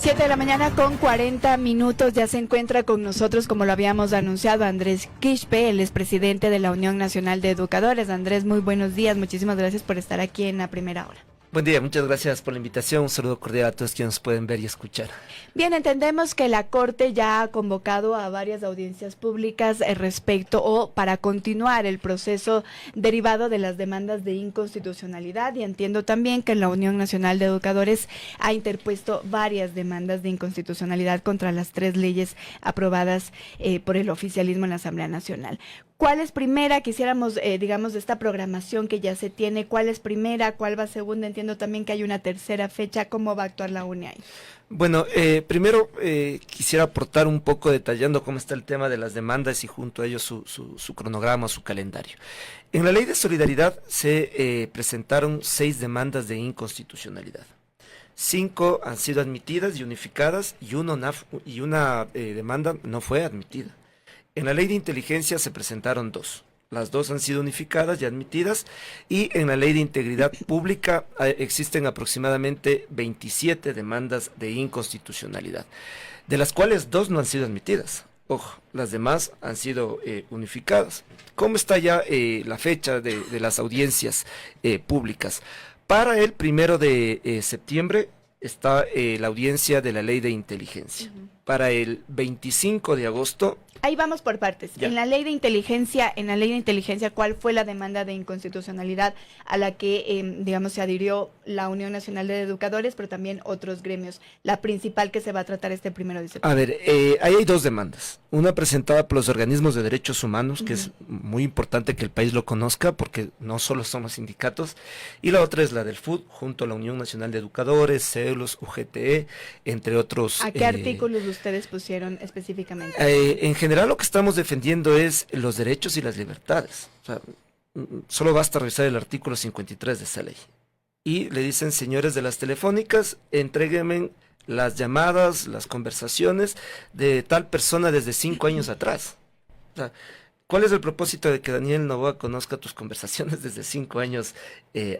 7 de la mañana con 40 minutos, ya se encuentra con nosotros, como lo habíamos anunciado, Andrés Quispe, el expresidente de la Unión Nacional de Educadores. Andrés, muy buenos días, muchísimas gracias por estar aquí en la primera hora. Buen día, muchas gracias por la invitación, un saludo cordial a todos quienes nos pueden ver y escuchar. Bien, entendemos que la Corte ya ha convocado a varias audiencias públicas respecto o para continuar el proceso derivado de las demandas de inconstitucionalidad, y entiendo también que la Unión Nacional de Educadores ha interpuesto varias demandas de inconstitucionalidad contra las 3 leyes aprobadas por el oficialismo en la Asamblea Nacional. ¿Cuál es primera? Quisiéramos, digamos, de esta programación que ya se tiene, ¿cuál es primera? ¿Cuál va segunda? Entiendo también que hay una tercera fecha. ¿Cómo va a actuar la UNE ahí? Bueno, primero quisiera aportar un poco detallando cómo está el tema de las demandas y junto a ello su cronograma, su calendario. En la Ley de Solidaridad se presentaron 6 demandas de inconstitucionalidad. 5 han sido admitidas y unificadas y una demanda no fue admitida. En la Ley de Inteligencia se presentaron 2. Las 2 han sido unificadas y admitidas, y en la Ley de Integridad Pública existen aproximadamente 27 demandas de inconstitucionalidad, de las cuales 2 no han sido admitidas. Ojo, las demás han sido unificadas. ¿Cómo está ya la fecha de las audiencias públicas? Para el 1 de septiembre está la audiencia de la Ley de Inteligencia. Para el 25 de agosto... Ahí vamos por partes. Ya. En la ley de inteligencia, ¿cuál fue la demanda de inconstitucionalidad a la que, digamos, se adhirió la Unión Nacional de Educadores, pero también otros gremios? La principal que se va a tratar este 1 de septiembre. A ver, ahí hay 2 demandas. Una presentada por los organismos de derechos humanos, que es muy importante que el país lo conozca, porque no solo son los sindicatos, y la otra es la del FUD, junto a la Unión Nacional de Educadores, CELUS, UGTE, entre otros. ¿A qué artículos ustedes pusieron específicamente? En general lo que estamos defendiendo es los derechos y las libertades. O sea, solo basta revisar el artículo 53 de esa ley. Y le dicen, señores de las telefónicas, entréguenme las llamadas, las conversaciones de tal persona desde 5 años atrás. O sea, ¿cuál es el propósito de que Daniel Noboa conozca tus conversaciones desde 5 años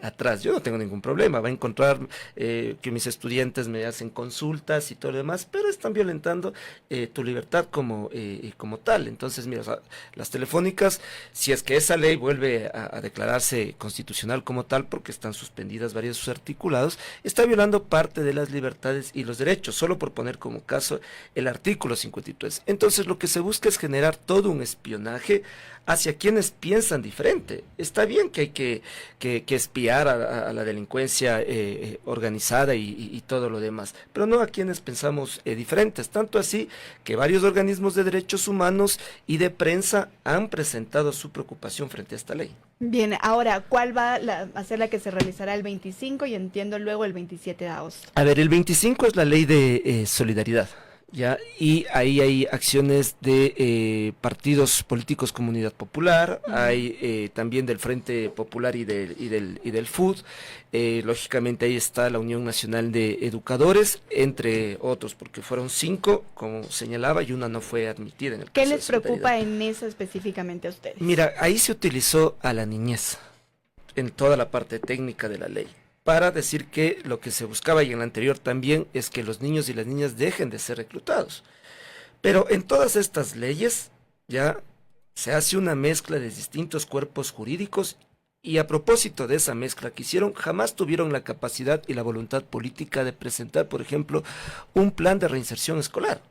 atrás? Yo no tengo ningún problema, va a encontrar que mis estudiantes me hacen consultas y todo lo demás, pero están violentando tu libertad como tal. Entonces, mira, o sea, las telefónicas, si es que esa ley vuelve a declararse constitucional como tal, porque están suspendidas varios de sus articulados, está violando parte de las libertades y los derechos, solo por poner como caso el artículo 53. Entonces, lo que se busca es generar todo un espionaje hacia quienes piensan diferente. Está bien que hay que espiar a la delincuencia organizada y todo lo demás, pero no a quienes pensamos diferentes, tanto así que varios organismos de derechos humanos y de prensa han presentado su preocupación frente a esta ley. Bien, ahora, ¿cuál va a ser la que se realizará el 25 y entiendo luego el 27 de agosto? A ver, el 25 es la ley de solidaridad. Ya, y ahí hay acciones de partidos políticos como Unidad Popular, hay también del Frente Popular y del FUD, lógicamente ahí está la Unión Nacional de Educadores, entre otros, porque fueron 5, como señalaba, y una no fue admitida en el caso. ¿Qué les preocupa en eso específicamente a ustedes? Mira, ahí se utilizó a la niñez en toda la parte técnica de la ley, para decir que lo que se buscaba, y en la anterior también, es que los niños y las niñas dejen de ser reclutados. Pero en todas estas leyes ya se hace una mezcla de distintos cuerpos jurídicos, y a propósito de esa mezcla que hicieron, jamás tuvieron la capacidad y la voluntad política de presentar, por ejemplo, un plan de reinserción escolar,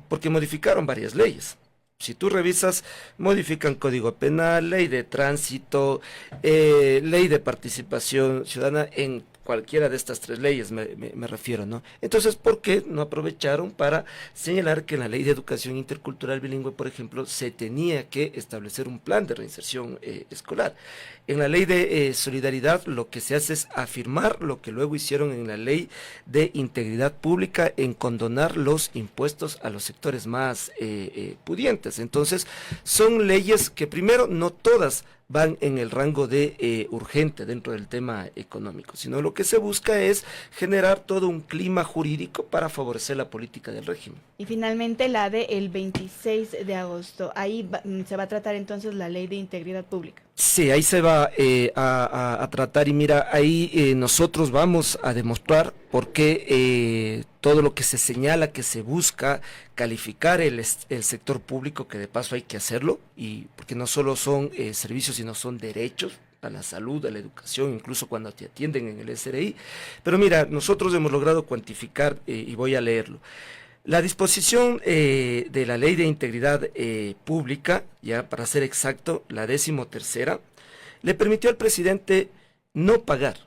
porque modificaron varias leyes. Si tú revisas, modifican Código Penal, Ley de Tránsito, Ley de Participación Ciudadana, en cualquiera de estas 3 leyes me refiero, ¿no? Entonces, ¿por qué no aprovecharon para señalar que en la Ley de Educación Intercultural Bilingüe, por ejemplo, se tenía que establecer un plan de reinserción escolar? En la Ley de Solidaridad lo que se hace es afirmar lo que luego hicieron en la Ley de Integridad Pública, en condonar los impuestos a los sectores más pudientes. Entonces, son leyes que primero no todas van en el rango de urgente dentro del tema económico, sino lo que se busca es generar todo un clima jurídico para favorecer la política del régimen. Y finalmente la del 26 de agosto, ahí se va a tratar entonces la Ley de Integridad Pública. Sí, ahí se va a tratar y mira, ahí nosotros vamos a demostrar por qué todo lo que se señala, que se busca calificar el sector público, que de paso hay que hacerlo, y porque no solo son servicios, sino son derechos a la salud, a la educación, incluso cuando te atienden en el SRI. Pero mira, nosotros hemos logrado cuantificar, y voy a leerlo. La disposición de la Ley de Integridad Pública, ya para ser exacto, la 13ª, le permitió al presidente no pagar,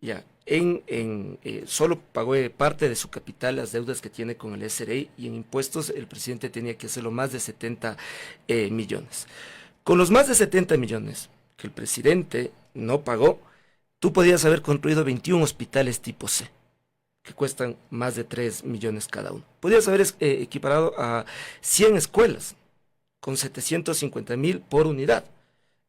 ya, solo pagó parte de su capital, las deudas que tiene con el SRI, y en impuestos el presidente tenía que hacerlo más de 70 millones. Con los más de 70 millones que el presidente no pagó, tú podías haber construido 21 hospitales tipo C, que cuestan más de 3 millones cada uno. Podrías haber equiparado a 100 escuelas con 750,000 por unidad.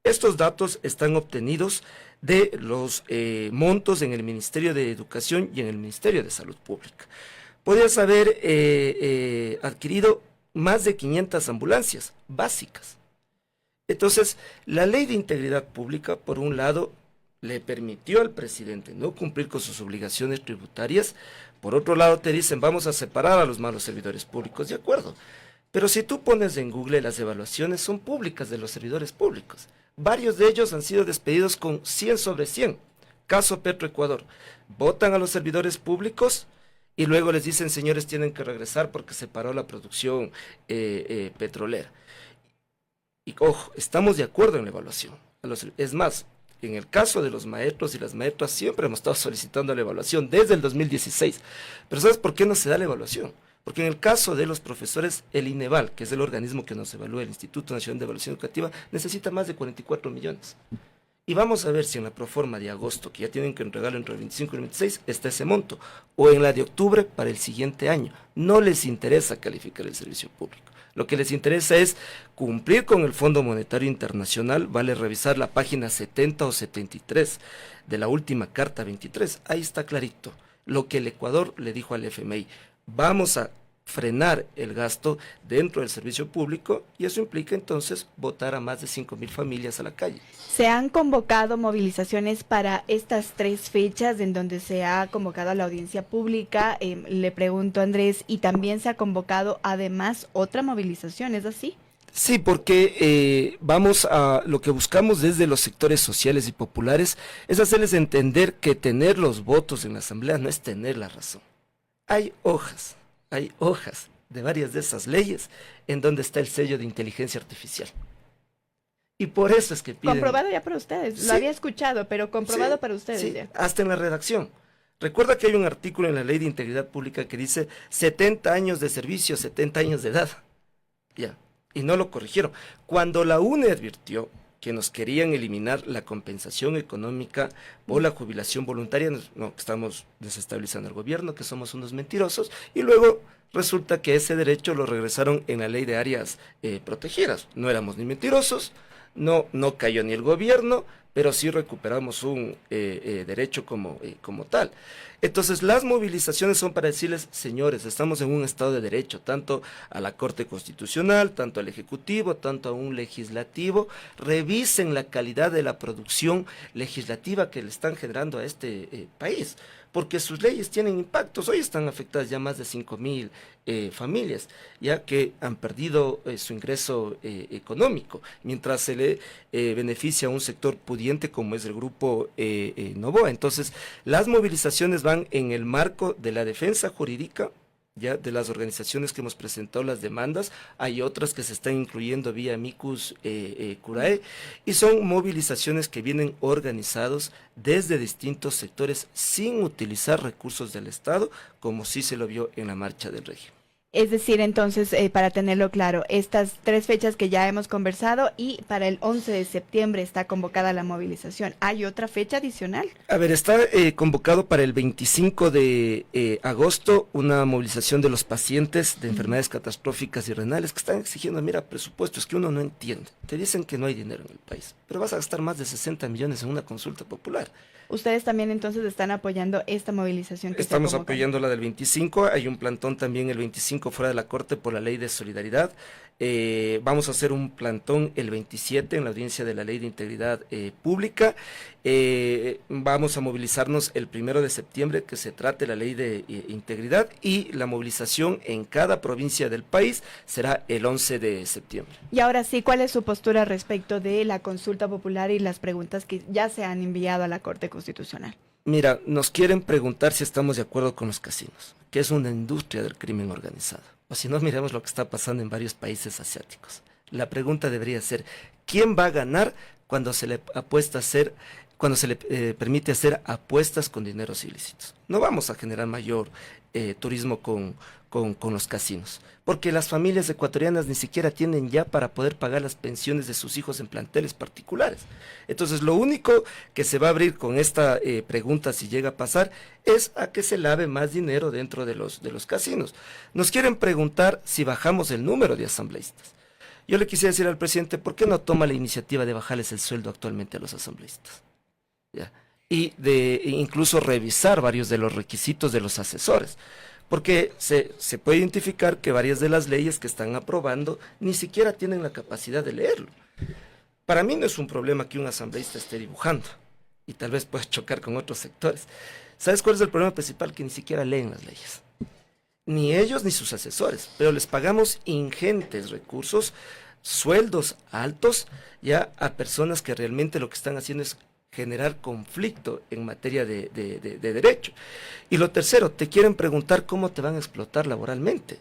Estos datos están obtenidos de los montos en el Ministerio de Educación y en el Ministerio de Salud Pública. Podrías haber adquirido más de 500 ambulancias básicas. Entonces, la Ley de Integridad Pública, por un lado, le permitió al presidente no cumplir con sus obligaciones tributarias. Por otro lado, te dicen, vamos a separar a los malos servidores públicos, de acuerdo. Pero si tú pones en Google, las evaluaciones son públicas de los servidores públicos. Varios de ellos han sido despedidos con 100 sobre 100. Caso Petroecuador. Votan a los servidores públicos y luego les dicen, señores, tienen que regresar porque se paró la producción petrolera. Y ojo, estamos de acuerdo en la evaluación. Es más, en el caso de los maestros y las maestras siempre hemos estado solicitando la evaluación desde el 2016. Pero ¿sabes por qué no se da la evaluación? Porque en el caso de los profesores, el INEVAL, que es el organismo que nos evalúa, el Instituto Nacional de Evaluación Educativa, necesita más de 44 millones. Y vamos a ver si en la proforma de agosto, que ya tienen que entregarlo entre el 25 y el 26, está ese monto. O en la de octubre para el siguiente año. No les interesa calificar el servicio público. Lo que les interesa es cumplir con el Fondo Monetario Internacional. Vale revisar la página 70 o 73 de la última carta 23. Ahí está clarito lo que el Ecuador le dijo al FMI. Vamos a frenar el gasto dentro del servicio público y eso implica entonces votar a más de 5,000 familias a la calle. ¿Se han convocado movilizaciones para estas 3 fechas en donde se ha convocado a la audiencia pública? Le pregunto, Andrés, y también se ha convocado además otra movilización, ¿es así? Sí, porque vamos a lo que buscamos desde los sectores sociales y populares es hacerles entender que tener los votos en la asamblea no es tener la razón. Hay hojas de varias de esas leyes en donde está el sello de inteligencia artificial. Y por eso es que piden... Comprobado ya para ustedes, sí, lo había escuchado, pero comprobado para ustedes sí, ya. hasta en la redacción. Recuerda que hay un artículo en la Ley de Integridad Pública que dice 70 años de servicio, 70 años de edad. Ya, y no lo corrigieron. Cuando la UNE advirtió que nos querían eliminar la compensación económica por la jubilación voluntaria, no, que estamos desestabilizando el gobierno, que somos unos mentirosos, y luego resulta que ese derecho lo regresaron en la ley de áreas protegidas. No éramos ni mentirosos, no cayó ni el gobierno, pero sí recuperamos un derecho como tal. Entonces, las movilizaciones son para decirles, señores, estamos en un estado de derecho, tanto a la Corte Constitucional, tanto al Ejecutivo, tanto a un legislativo. Revisen la calidad de la producción legislativa que le están generando a este país, porque sus leyes tienen impactos. Hoy están afectadas ya más de 5,000 familias, ya que han perdido su ingreso económico, mientras se le beneficia a un sector pudiente como es el grupo Novoa. Entonces, las movilizaciones van en el marco de la defensa jurídica, ya de las organizaciones que hemos presentado las demandas. Hay otras que se están incluyendo vía amicus curiae, y son movilizaciones que vienen organizados desde distintos sectores sin utilizar recursos del Estado, como sí se lo vio en la marcha del régimen. Es decir, entonces, para tenerlo claro, estas 3 fechas que ya hemos conversado, y para el 11 de septiembre está convocada la movilización. ¿Hay otra fecha adicional? A ver, está convocado para el 25 de agosto una movilización de los pacientes de enfermedades catastróficas y renales que están exigiendo, mira, presupuestos que uno no entiende. Te dicen que no hay dinero en el país, pero vas a gastar más de 60 millones en una consulta popular. Ustedes también entonces están apoyando esta movilización que Estamos se ha convocado. apoyando la del 25, hay un plantón también el 25 fuera de la Corte por la ley de solidaridad. Vamos a hacer un plantón el 27 en la audiencia de la ley de integridad pública. Vamos a movilizarnos el 1 de septiembre que se trate la ley de integridad, y la movilización en cada provincia del país será el 11 de septiembre. Y ahora sí, ¿cuál es su postura respecto de la consulta popular y las preguntas que ya se han enviado a la Corte Constitucional? Mira, nos quieren preguntar si estamos de acuerdo con los casinos, que es una industria del crimen organizado. O si no, miremos lo que está pasando en varios países asiáticos. La pregunta debería ser, ¿quién va a ganar cuando se le permite hacer apuestas con dineros ilícitos? No vamos a generar mayor turismo con los casinos, porque las familias ecuatorianas ni siquiera tienen ya para poder pagar las pensiones de sus hijos en planteles particulares. Entonces, lo único que se va a abrir con esta pregunta, si llega a pasar, es a que se lave más dinero dentro de los casinos. Nos quieren preguntar si bajamos el número de asambleístas. Yo le quisiera decir al presidente, ¿por qué no toma la iniciativa de bajarles el sueldo actualmente a los asambleístas? ¿Ya? Y de incluso revisar varios de los requisitos de los asesores, porque se puede identificar que varias de las leyes que están aprobando ni siquiera tienen la capacidad de leerlo. Para mí no es un problema que un asambleísta esté dibujando, y tal vez pueda chocar con otros sectores. ¿Sabes cuál es el problema principal? Que ni siquiera leen las leyes. Ni ellos ni sus asesores, pero les pagamos ingentes recursos, sueldos altos, ya a personas que realmente lo que están haciendo es generar conflicto en materia de derecho. Y lo tercero, te quieren preguntar cómo te van a explotar laboralmente.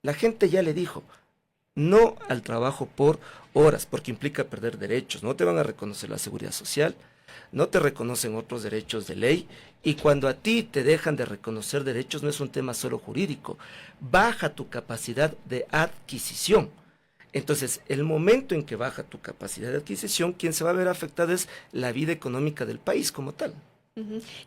La gente ya le dijo, no al trabajo por horas, porque implica perder derechos. No te van a reconocer la seguridad social, no te reconocen otros derechos de ley, y cuando a ti te dejan de reconocer derechos no es un tema solo jurídico, baja tu capacidad de adquisición. Entonces, el momento en que baja tu capacidad de adquisición, quien se va a ver afectada es la vida económica del país como tal.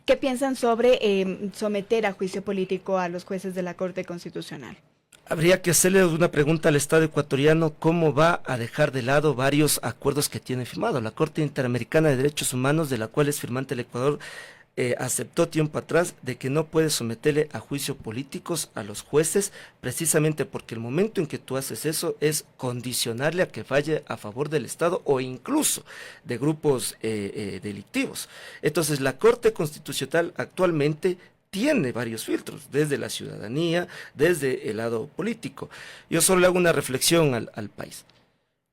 ¿Qué piensan sobre someter a juicio político a los jueces de la Corte Constitucional? Habría que hacerle una pregunta al Estado ecuatoriano, ¿cómo va a dejar de lado varios acuerdos que tiene firmado? La Corte Interamericana de Derechos Humanos, de la cual es firmante el Ecuador, aceptó tiempo atrás de que no puede someterle a juicio políticos a los jueces, precisamente porque el momento en que tú haces eso es condicionarle a que falle a favor del Estado o incluso de grupos delictivos. Entonces, la Corte Constitucional actualmente tiene varios filtros, desde la ciudadanía, desde el lado político. Yo solo hago una reflexión al país.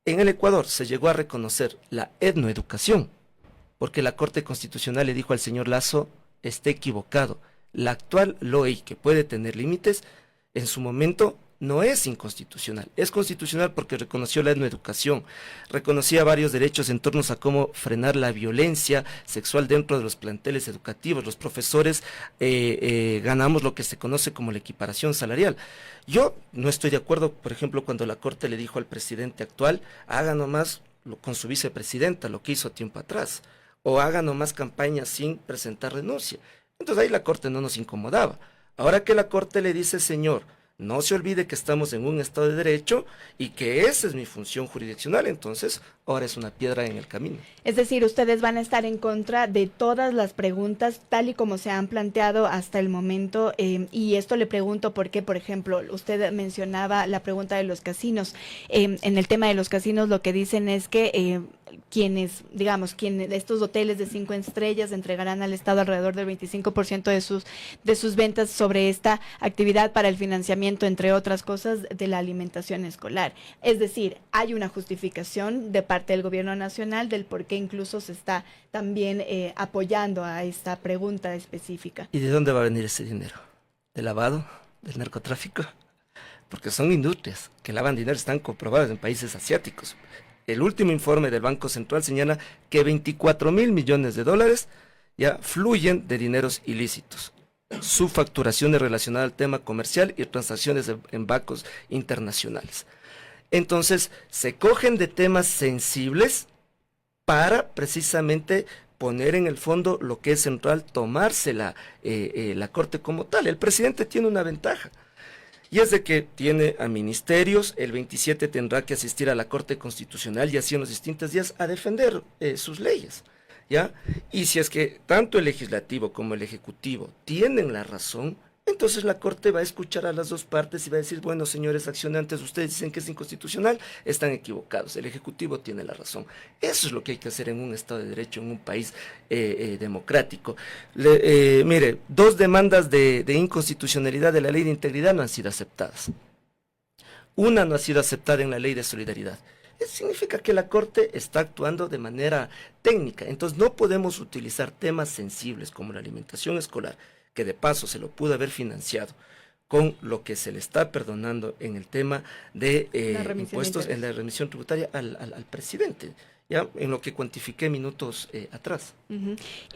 En el Ecuador se llegó a reconocer la etnoeducación, porque la Corte Constitucional le dijo al señor Lasso, está equivocado. La actual ley, que puede tener límites, en su momento no es inconstitucional. Es constitucional porque reconoció la etnoeducación, reconocía varios derechos en torno a cómo frenar la violencia sexual dentro de los planteles educativos. Los profesores ganamos lo que se conoce como la equiparación salarial. Yo no estoy de acuerdo, por ejemplo, cuando la Corte le dijo al presidente actual, haga nomás con su vicepresidenta lo que hizo tiempo atrás, o haga nomás campaña sin presentar renuncia. Entonces ahí la Corte no nos incomodaba. Ahora que la Corte le dice, señor, no se olvide que estamos en un Estado de Derecho y que esa es mi función jurisdiccional, entonces ahora es una piedra en el camino. Es decir, ustedes van a estar en contra de todas las preguntas tal y como se han planteado hasta el momento, y esto le pregunto porque, por ejemplo, usted mencionaba la pregunta de los casinos. En el tema de los casinos lo que dicen es que quienes estos hoteles de 5 estrellas entregarán al Estado alrededor del 25% de sus ventas sobre esta actividad para el financiamiento, entre otras cosas, de la alimentación escolar. Es decir, hay una justificación de parte del gobierno nacional del por qué incluso se está también apoyando a esta pregunta específica. ¿Y de dónde va a venir ese dinero? ¿Del lavado? ¿Del narcotráfico? Porque son industrias que lavan dinero, están comprobadas en países asiáticos. El último informe del Banco Central señala que 24.000 millones de dólares ya fluyen de dineros ilícitos. Su facturación es relacionada al tema comercial y transacciones en bancos internacionales. Entonces, se cogen de temas sensibles para precisamente poner en el fondo lo que es central, tomarse la Corte como tal. El presidente tiene una ventaja, y es de que tiene a ministerios. El 27 tendrá que asistir a la Corte Constitucional y así en los distintos días a defender sus leyes. ¿ya? Y si es que tanto el legislativo como el ejecutivo tienen la razón, entonces la Corte va a escuchar a las dos partes y va a decir, bueno, señores accionantes, ustedes dicen que es inconstitucional, están equivocados, el Ejecutivo tiene la razón. Eso es lo que hay que hacer en un Estado de Derecho, en un país democrático. Mire, 2 demandas de inconstitucionalidad de la Ley de Integridad no han sido aceptadas. Una no ha sido aceptada en la Ley de Solidaridad. Eso significa que la Corte está actuando de manera técnica. Entonces no podemos utilizar temas sensibles como la alimentación escolar, que de paso se lo pudo haber financiado con lo que se le está perdonando en el tema de impuestos, en la remisión tributaria al presidente, ya en lo que cuantifiqué minutos atrás.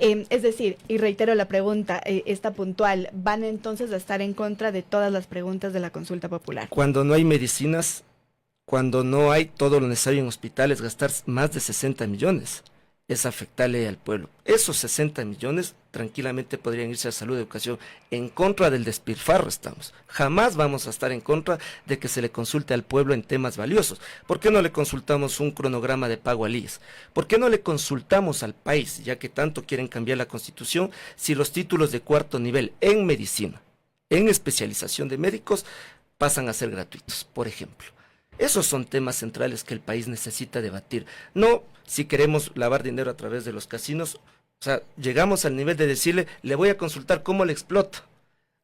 Es decir, y reitero la pregunta, esta puntual, ¿van entonces a estar en contra de todas las preguntas de la consulta popular? Cuando no hay medicinas, cuando no hay todo lo necesario en hospitales, gastar más de 60 millones es afectarle al pueblo. Esos 60 millones tranquilamente podrían irse a salud y educación. En contra del despilfarro estamos. Jamás vamos a estar en contra de que se le consulte al pueblo en temas valiosos. ¿Por qué no le consultamos un cronograma de pago al IES? ¿Por qué no le consultamos al país, ya que tanto quieren cambiar la Constitución, si los títulos de 4º nivel en medicina, en especialización de médicos, pasan a ser gratuitos, por ejemplo? Esos son temas centrales que el país necesita debatir. No si queremos lavar dinero a través de los casinos. O sea, llegamos al nivel de decirle, le voy a consultar cómo le explota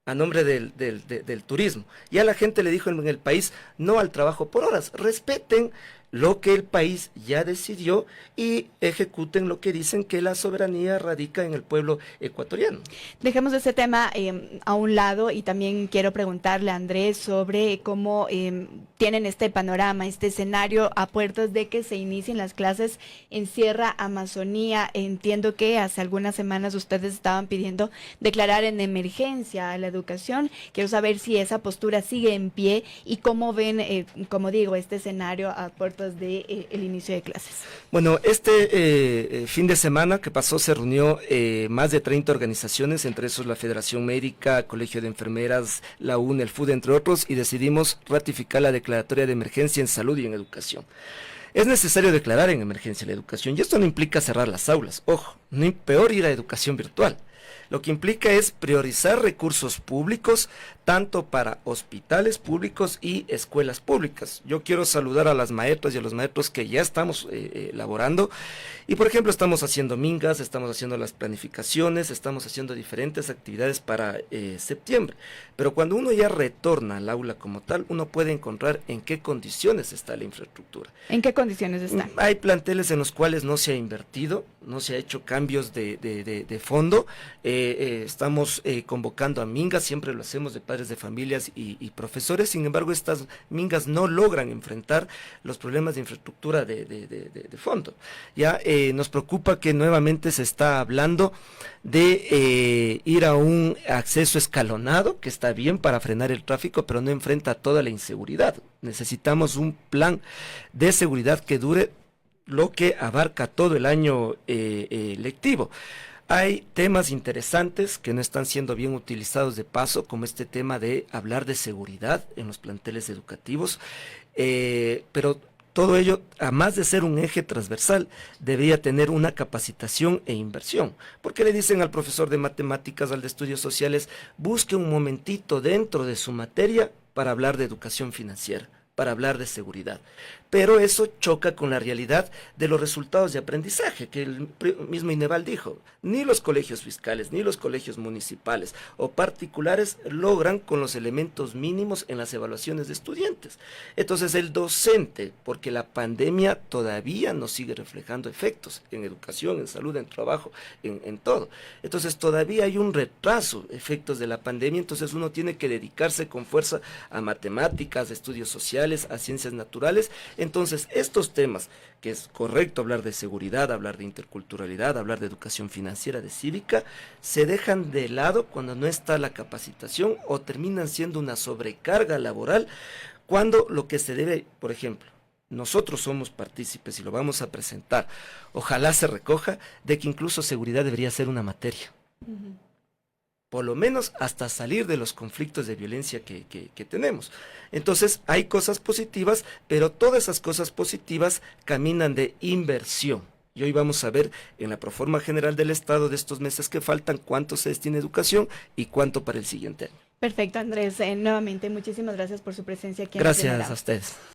a nombre del turismo. Ya la gente le dijo en el país, no al trabajo por horas, respeten lo que el país ya decidió y ejecuten lo que dicen, que la soberanía radica en el pueblo ecuatoriano. Dejemos ese tema a un lado y también quiero preguntarle a Andrés sobre cómo tienen este panorama, este escenario a puertas de que se inicien las clases en Sierra Amazonía. Entiendo que hace algunas semanas ustedes estaban pidiendo declarar en emergencia a la educación. Quiero saber si esa postura sigue en pie y cómo ven, como digo, este escenario a puertas de el inicio de clases. Bueno, este fin de semana que pasó se reunió más de 30 organizaciones, entre esos la Federación Médica, Colegio de Enfermeras, la UN, el FUD, entre otros, y decidimos ratificar la declaratoria de emergencia en salud y en educación. Es necesario declarar en emergencia la educación, y esto no implica cerrar las aulas, ojo, no, peor ir a educación virtual. Lo que implica es priorizar recursos públicos, tanto para hospitales públicos y escuelas públicas. Yo quiero saludar a las maestras y a los maestros que ya estamos elaborando. Y por ejemplo, estamos haciendo mingas, estamos haciendo las planificaciones, estamos haciendo diferentes actividades para septiembre. Pero cuando uno ya retorna al aula como tal, uno puede encontrar en qué condiciones está la infraestructura. ¿En qué condiciones está? Hay planteles en los cuales no se ha invertido, no se ha hecho cambios de fondo. Estamos convocando a mingas, siempre lo hacemos de padres de familias y profesores. Sin embargo, estas mingas no logran enfrentar los problemas de infraestructura de fondo. Ya nos preocupa que nuevamente se está hablando de ir a un acceso escalonado, que está bien para frenar el tráfico, pero no enfrenta toda la inseguridad. Necesitamos un plan de seguridad que dure lo que abarca todo el año lectivo. Hay temas interesantes que no están siendo bien utilizados de paso, como este tema de hablar de seguridad en los planteles educativos, pero todo ello, además de ser un eje transversal, debería tener una capacitación e inversión. Porque le dicen al profesor de matemáticas, al de estudios sociales, busque un momentito dentro de su materia para hablar de educación financiera, para hablar de seguridad. Pero eso choca con la realidad de los resultados de aprendizaje, que el mismo Ineval dijo, ni los colegios fiscales, ni los colegios municipales o particulares logran con los elementos mínimos en las evaluaciones de estudiantes. Entonces el docente, porque la pandemia todavía nos sigue reflejando efectos en educación, en salud, en trabajo, en todo. Entonces todavía hay un retraso, efectos de la pandemia, entonces uno tiene que dedicarse con fuerza a matemáticas, a estudios sociales, a ciencias naturales. Entonces, estos temas, que es correcto hablar de seguridad, hablar de interculturalidad, hablar de educación financiera, de cívica, se dejan de lado cuando no está la capacitación o terminan siendo una sobrecarga laboral, cuando lo que se debe, por ejemplo, nosotros somos partícipes y lo vamos a presentar, ojalá se recoja, de que incluso seguridad debería ser una materia. Por lo menos hasta salir de los conflictos de violencia que tenemos. Entonces hay cosas positivas, pero todas esas cosas positivas caminan de inversión. Y hoy vamos a ver en la proforma general del Estado de estos meses que faltan cuánto se destina a educación y cuánto para el siguiente año. Perfecto, Andrés. Nuevamente, muchísimas gracias por su presencia aquí en Gracias Primera. a ustedes.